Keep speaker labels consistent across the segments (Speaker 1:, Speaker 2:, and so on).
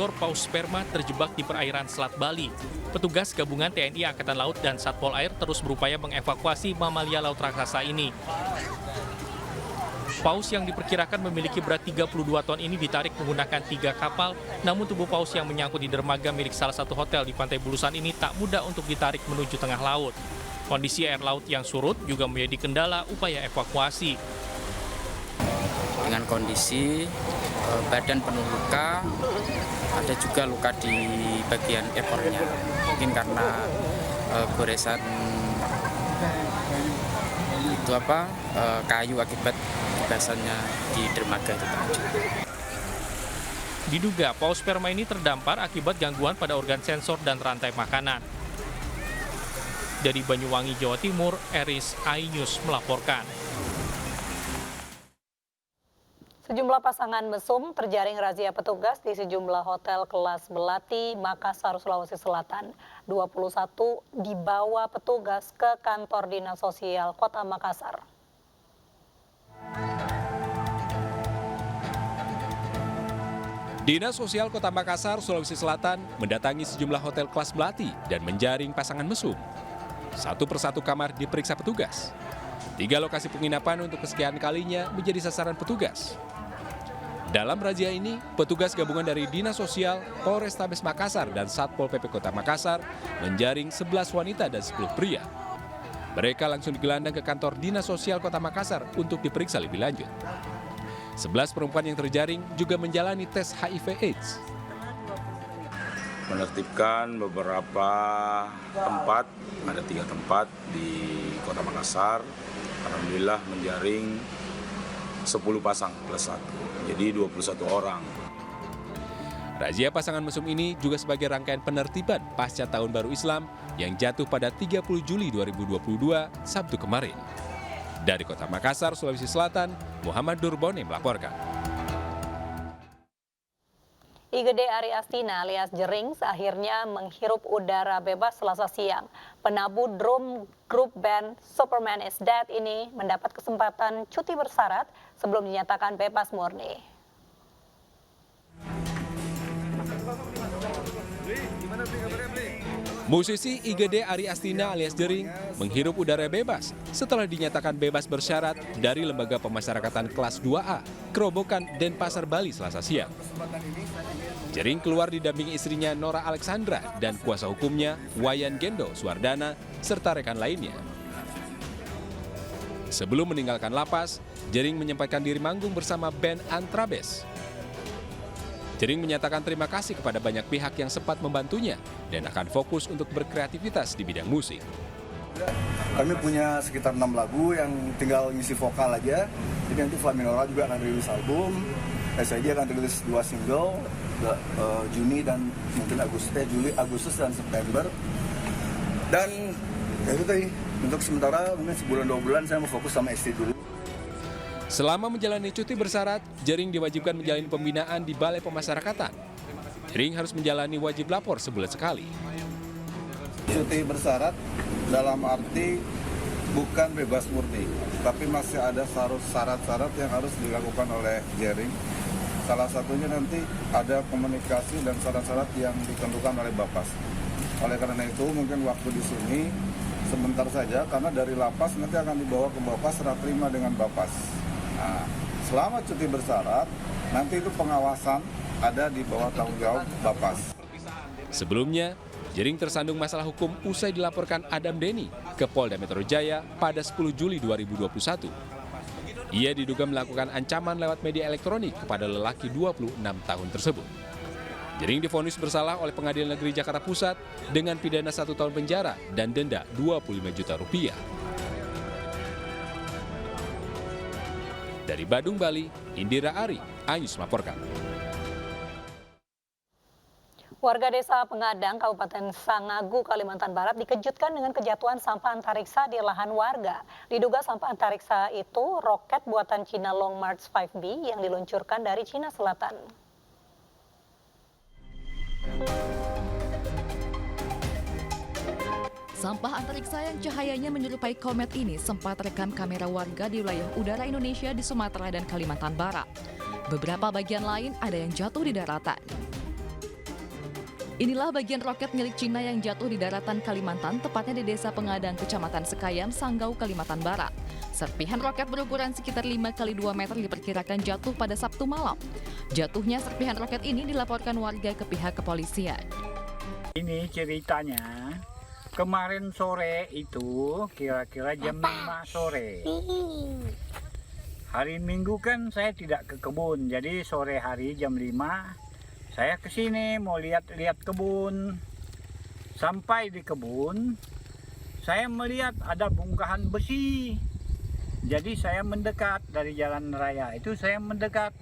Speaker 1: seekor paus sperma terjebak di perairan Selat Bali. Petugas gabungan TNI Angkatan Laut dan Satpol Air terus berupaya mengevakuasi mamalia laut raksasa ini. Paus yang diperkirakan memiliki berat 32 ton ini ditarik menggunakan 3 kapal, namun tubuh paus yang menyangkut di dermaga milik salah satu hotel di Pantai Bulusan ini tak mudah untuk ditarik menuju tengah laut. Kondisi air laut yang surut juga menjadi kendala upaya evakuasi.
Speaker 2: Dengan kondisi badan penuh luka, ada juga luka di bagian ekornya. Mungkin karena goresan kayu akibat kebasannya di dermaga itu tadi.
Speaker 1: Diduga paus sperma ini terdampar akibat gangguan pada organ sensor dan rantai makanan. Dari Banyuwangi, Jawa Timur, Eris iNews melaporkan.
Speaker 3: Sejumlah pasangan mesum terjaring razia petugas di sejumlah hotel kelas Melati, Makassar, Sulawesi Selatan. 21 dibawa petugas ke kantor Dinas Sosial Kota Makassar.
Speaker 4: Dinas Sosial Kota Makassar, Sulawesi Selatan mendatangi sejumlah hotel kelas Melati dan menjaring pasangan mesum. Satu persatu kamar diperiksa petugas. 3 lokasi penginapan untuk kesekian kalinya menjadi sasaran petugas. Dalam razia ini, petugas gabungan dari Dinas Sosial, Polrestabes Makassar, dan Satpol PP Kota Makassar menjaring 11 wanita dan 10 pria. Mereka langsung digelandang ke kantor Dinas Sosial Kota Makassar untuk diperiksa lebih lanjut. 11 perempuan yang terjaring juga menjalani tes HIV/AIDS.
Speaker 5: Menertibkan beberapa tempat, ada 3 tempat di Kota Makassar. Alhamdulillah menjaring 10 pasang plus 1, jadi 21 orang.
Speaker 4: Razia pasangan mesum ini juga sebagai rangkaian penertiban pasca Tahun Baru Islam yang jatuh pada 30 Juli 2022, Sabtu kemarin. Dari Kota Makassar, Sulawesi Selatan, Muhammad Durbone melaporkan.
Speaker 3: IGD Ari Astina alias Jering akhirnya menghirup udara bebas Selasa siang. Penabuh drum grup band Superman is Dead ini mendapat kesempatan cuti bersyarat sebelum dinyatakan bebas murni.
Speaker 4: Musisi IGD Ari Astina alias Jering menghirup udara bebas setelah dinyatakan bebas bersyarat dari Lembaga Pemasyarakatan Kelas 2A, Kerobokan, Denpasar, Bali Selasa siang. Jering keluar didampingi istrinya Nora Alexandra dan kuasa hukumnya Wayan Gendo Suwardana serta rekan lainnya. Sebelum meninggalkan lapas, Jering menyempatkan diri manggung bersama band Antrabes. Jering menyatakan terima kasih kepada banyak pihak yang sempat membantunya dan akan fokus untuk berkreativitas di bidang musik.
Speaker 6: Kami punya sekitar 6 lagu yang tinggal ngisi vokal aja. Jadi nanti Flaminora juga akan rilis album. SID akan rilis 2 single, Juni dan mungkin Agustus dan September. Dan ya itu tadi, untuk sementara mungkin sebulan 2 bulan saya mau fokus sama ST dulu.
Speaker 4: Selama menjalani cuti bersyarat, Jering diwajibkan menjalani pembinaan di Balai Pemasyarakatan. Jering harus menjalani wajib lapor sebulan sekali.
Speaker 6: Cuti bersyarat dalam arti bukan bebas murni, tapi masih ada syarat-syarat yang harus dilakukan oleh Jering. Salah satunya nanti ada komunikasi dan syarat-syarat yang ditentukan oleh Bapas. Oleh karena itu mungkin waktu di sini sebentar saja karena dari lapas nanti akan dibawa ke Bapas serah terima dengan Bapas. Nah, selama cuti bersyarat, nanti itu pengawasan ada di bawah tanggung jawab Bapas.
Speaker 4: Sebelumnya, Jering tersandung masalah hukum usai dilaporkan Adam Denny ke Polda Metro Jaya pada 10 Juli 2021. Ia diduga melakukan ancaman lewat media elektronik kepada lelaki 26 tahun tersebut. Jering divonis bersalah oleh Pengadilan Negeri Jakarta Pusat dengan pidana 1 tahun penjara dan denda 25 juta rupiah. Dari Badung, Bali, Indira Ari, iNews melaporkan.
Speaker 3: Warga desa Pengadang, Kabupaten Sangagu, Kalimantan Barat dikejutkan dengan kejatuhan sampah antariksa di lahan warga. Diduga sampah antariksa itu roket buatan Cina Long March 5B yang diluncurkan dari Cina Selatan.
Speaker 7: Sampah antariksa yang cahayanya menyerupai komet ini sempat rekam kamera warga di wilayah udara Indonesia di Sumatera dan Kalimantan Barat. Beberapa bagian lain ada yang jatuh di daratan. Inilah bagian roket milik Cina yang jatuh di daratan Kalimantan, tepatnya di Desa Pengadang, Kecamatan Sekayan, Sanggau, Kalimantan Barat. Serpihan roket berukuran sekitar 5 x 2 meter diperkirakan jatuh pada Sabtu malam. Jatuhnya serpihan roket ini dilaporkan warga ke pihak kepolisian.
Speaker 8: Ini ceritanya, kemarin sore itu kira-kira jam 5 sore. Hari Minggu kan saya tidak ke kebun, jadi sore hari jam 5 saya ke sini mau lihat-lihat kebun. Sampai di kebun, saya melihat ada bongkahan besi. Jadi saya mendekat dari jalan raya itu, saya mendekat.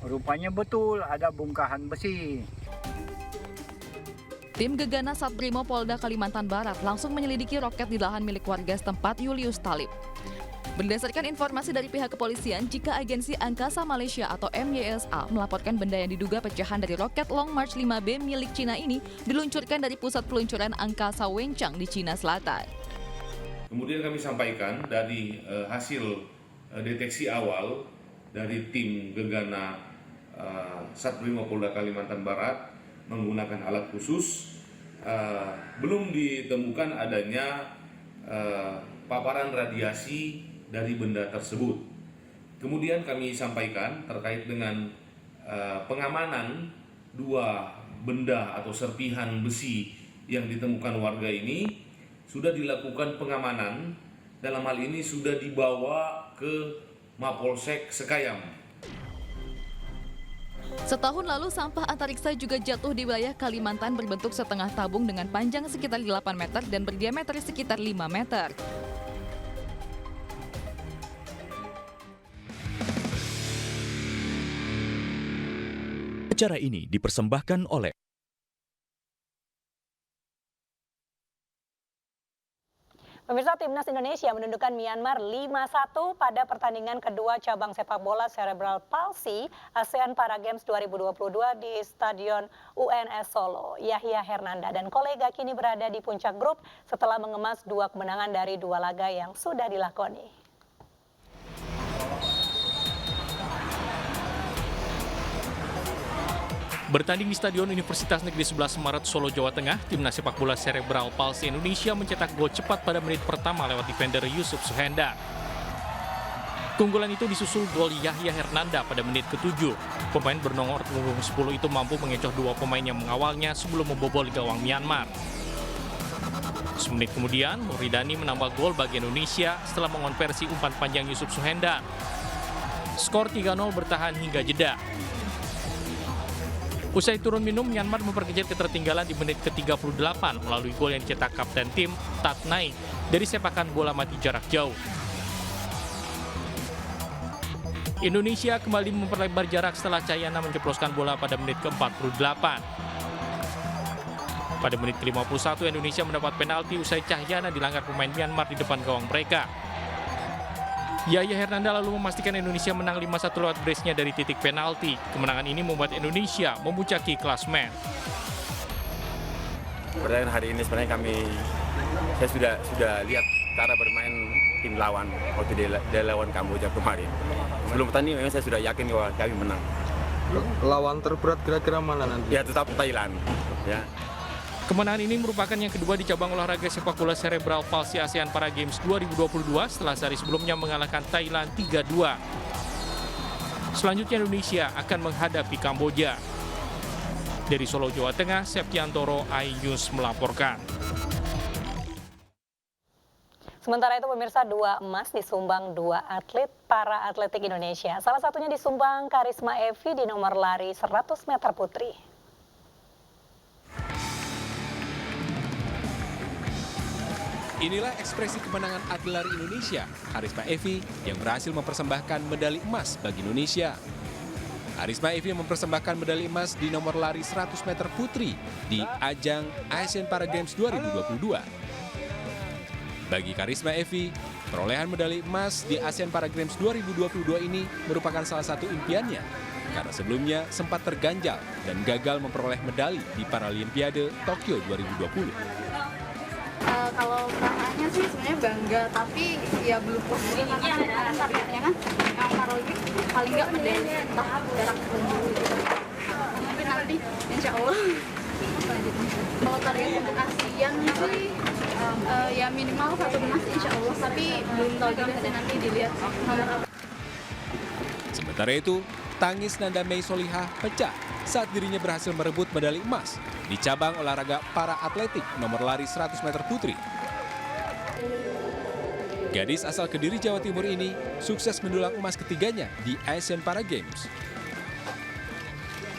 Speaker 8: Rupanya betul ada bongkahan besi.
Speaker 7: Tim Gegana Satbrimo Polda Kalimantan Barat langsung menyelidiki roket di lahan milik warga setempat Julius Talib. Berdasarkan informasi dari pihak kepolisian, jika Agensi Angkasa Malaysia atau MYSA melaporkan benda yang diduga pecahan dari roket Long March 5B milik Cina ini diluncurkan dari pusat peluncuran angkasa Wenchang di Cina Selatan.
Speaker 9: Kemudian kami sampaikan dari hasil deteksi awal dari tim Gegana Satbrimo Polda Kalimantan Barat menggunakan alat khusus, belum ditemukan adanya paparan radiasi dari benda tersebut. Kemudian kami sampaikan terkait dengan pengamanan 2 benda atau serpihan besi yang ditemukan warga ini, sudah dilakukan pengamanan, dalam hal ini sudah dibawa ke Mapolsek Sekayam.
Speaker 7: Setahun lalu, sampah antariksa juga jatuh di wilayah Kalimantan berbentuk setengah tabung dengan panjang sekitar 8 meter dan berdiameter sekitar 5 meter.
Speaker 10: Acara ini dipersembahkan oleh
Speaker 3: Pemirsa, Timnas Indonesia menundukkan Myanmar 5-1 pada pertandingan kedua cabang sepak bola Cerebral Palsy ASEAN Para Games 2022 di Stadion UNS Solo. Yahya Hernanda dan kolega kini berada di puncak grup setelah mengemas 2 kemenangan dari 2 laga yang sudah dilakoni.
Speaker 1: Bertanding di Stadion Universitas Negeri 11 Maret Solo, Jawa Tengah, Timnas sepak bola Cerebral Palsy Indonesia mencetak gol cepat pada menit pertama lewat defender Yusuf Suhenda. Keunggulan itu disusul gol Yahya Hernanda pada menit ke-7. Pemain bernomor punggung 10 itu mampu mengecoh 2 pemain yang mengawalnya sebelum membobol gawang Myanmar. Semenit kemudian, Nuridani menambah gol bagi Indonesia setelah mengonversi umpan panjang Yusuf Suhenda. Skor 3-0 bertahan hingga jeda. Usai turun minum, Myanmar memperkecil ketertinggalan di menit ke-38 melalui gol yang dicetak kapten tim Tat Nai dari sepakan bola mati jarak jauh. Indonesia kembali memperlebar jarak setelah Cahyana menjebloskan bola pada menit ke-48. Pada menit ke-51, Indonesia mendapat penalti usai Cahyana dilanggar pemain Myanmar di depan gawang mereka. Yahya Hernanda lalu memastikan Indonesia menang 5-1 lewat brace-nya dari titik penalti. Kemenangan ini membuat Indonesia memuncaki klasemen.
Speaker 11: Pertandingan hari ini sebenarnya saya sudah lihat cara bermain tim lawan waktu dia lawan Kamboja kemarin. Sebelum pertandingan memang saya sudah yakin bahwa kami menang.
Speaker 12: Lawan terberat kira-kira mana nanti?
Speaker 11: Ya tetap Thailand. Ya.
Speaker 1: Kemenangan ini merupakan yang kedua di cabang olahraga sepak bola Cerebral Palsy ASEAN Para Games 2022 setelah sehari sebelumnya mengalahkan Thailand 3-2. Selanjutnya Indonesia akan menghadapi Kamboja. Dari Solo, Jawa Tengah, Septiantoro, iNews melaporkan.
Speaker 3: Sementara itu pemirsa, 2 emas disumbang 2 atlet para atletik Indonesia. Salah satunya disumbang Karisma Evi di nomor lari 100 meter putri.
Speaker 4: Inilah ekspresi kemenangan atlet lari Indonesia, Karisma Evi, yang berhasil mempersembahkan medali emas bagi Indonesia. Karisma Evi mempersembahkan medali emas di nomor lari 100 meter putri di ajang ASEAN Para Games 2022. Bagi Karisma Evi, perolehan medali emas di ASEAN Para Games 2022 ini merupakan salah satu impiannya, karena sebelumnya sempat terganjal dan gagal memperoleh medali di Paralimpiade Tokyo 2020.
Speaker 13: Kalau perasaannya sih sebenarnya bangga, tapi ya belum posisinya kan targetnya kan yang Paralimpik paling nggak medali entah perak tapi nanti insya Allah. untuk ASEAN sih ya minimal 1 emas insya Allah, tapi belum tahu juga sih, nanti dilihat nomor apa.
Speaker 4: Sementara itu, tangis Nanda Mei Solihah pecah saat dirinya berhasil merebut medali emas di cabang olahraga para atletik nomor lari 100 meter putri. Gadis asal Kediri, Jawa Timur ini sukses mendulang emas ketiganya di Asian Para Games.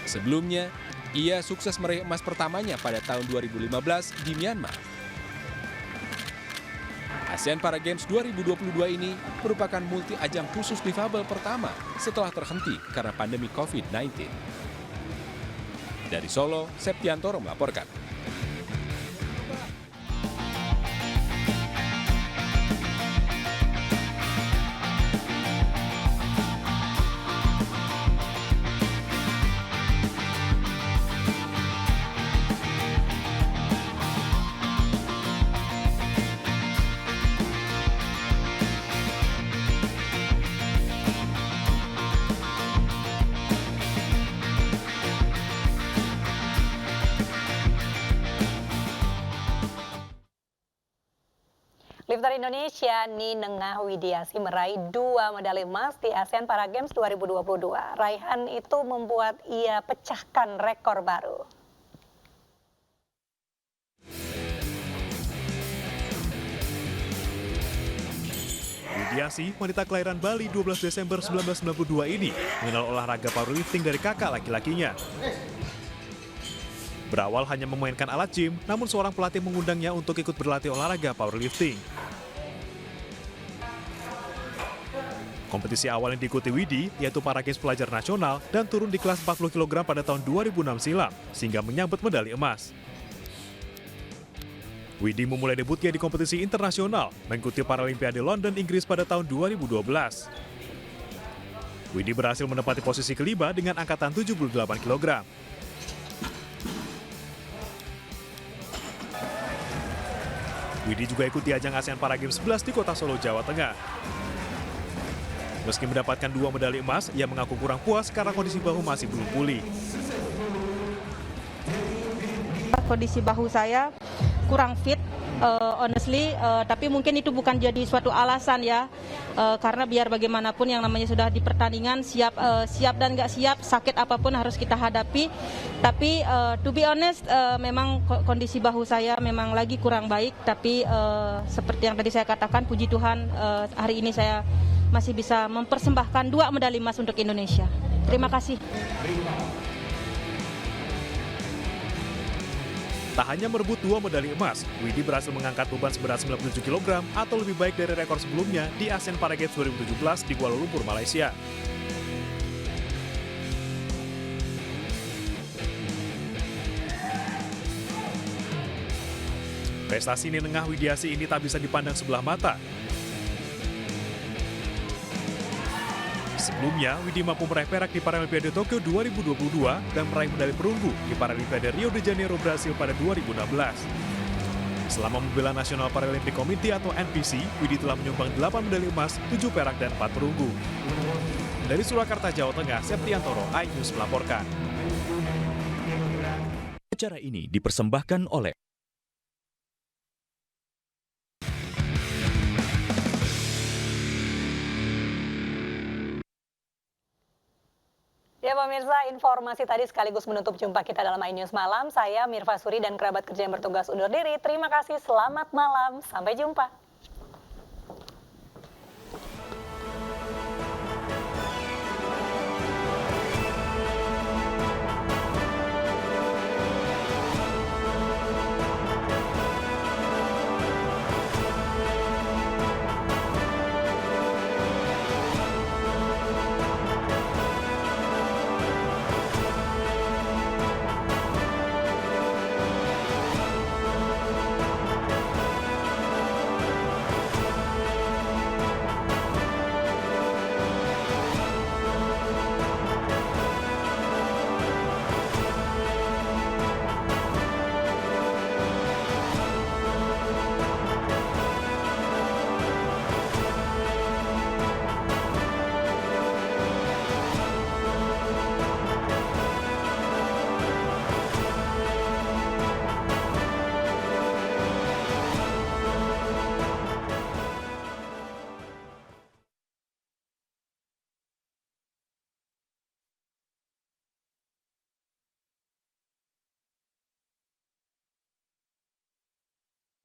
Speaker 4: Sebelumnya, ia sukses meraih emas pertamanya pada tahun 2015 di Myanmar. Asian Para Games 2022 ini merupakan multi ajang khusus difabel pertama setelah terhenti karena pandemi COVID-19. Dari Solo, Septiantoro melaporkan.
Speaker 3: Lifter Indonesia Ninengah Widiasi meraih 2 medali emas di Asian Para Games 2022. Raihan itu membuat ia pecahkan rekor baru.
Speaker 14: Widiasi, wanita kelahiran Bali 12 Desember 1992 ini mengenal olahraga powerlifting dari kakak laki-lakinya. Berawal hanya memainkan alat gym, namun seorang pelatih mengundangnya untuk ikut berlatih olahraga powerlifting. Kompetisi awal yang diikuti Widi, yaitu Para Games Pelajar Nasional, dan turun di kelas 40 kg pada tahun 2006 silam, sehingga menyambut medali emas. Widi memulai debutnya di kompetisi internasional, mengikuti Paralimpiade London, Inggris pada tahun 2012. Widi berhasil menempati posisi kelima dengan angkatan 78 kg. Widi juga ikuti ajang ASEAN Para Games 11 di kota Solo, Jawa Tengah. Meski mendapatkan 2 medali emas, ia mengaku kurang puas karena kondisi bahu masih belum pulih.
Speaker 15: Kondisi bahu saya kurang fit, honestly, tapi mungkin itu bukan jadi suatu alasan ya, karena biar bagaimanapun yang namanya sudah di pertandingan, siap dan nggak siap, sakit apapun harus kita hadapi. Tapi to be honest, memang kondisi bahu saya memang lagi kurang baik, tapi seperti yang tadi saya katakan, puji Tuhan hari ini saya masih bisa mempersembahkan 2 medali emas untuk Indonesia. Terima kasih.
Speaker 14: Tak hanya merebut 2 medali emas, Widi berhasil mengangkat beban seberat 97 kg atau lebih baik dari rekor sebelumnya di ASEAN Para Games 2017 di Kuala Lumpur, Malaysia. Prestasi Ninengah Widiasi ini tak bisa dipandang sebelah mata. Sebelumnya, Widi mampu meraih perak di Paralimpiade Tokyo 2022 dan meraih medali perunggu di Paralimpiade Rio de Janeiro, Brasil pada 2016. Selama membela National Paralympic Committee atau NPC, Widi telah menyumbang 8 medali emas, 7 perak dan 4 perunggu. Dari Surakarta, Jawa Tengah, Septiantoro, iNews melaporkan.
Speaker 10: Acara ini dipersembahkan oleh
Speaker 3: Ya pemirsa, informasi tadi sekaligus menutup jumpa kita dalam iNews Malam. Saya Mirva Suri dan kerabat kerja yang bertugas undur diri. Terima kasih, selamat malam, sampai jumpa.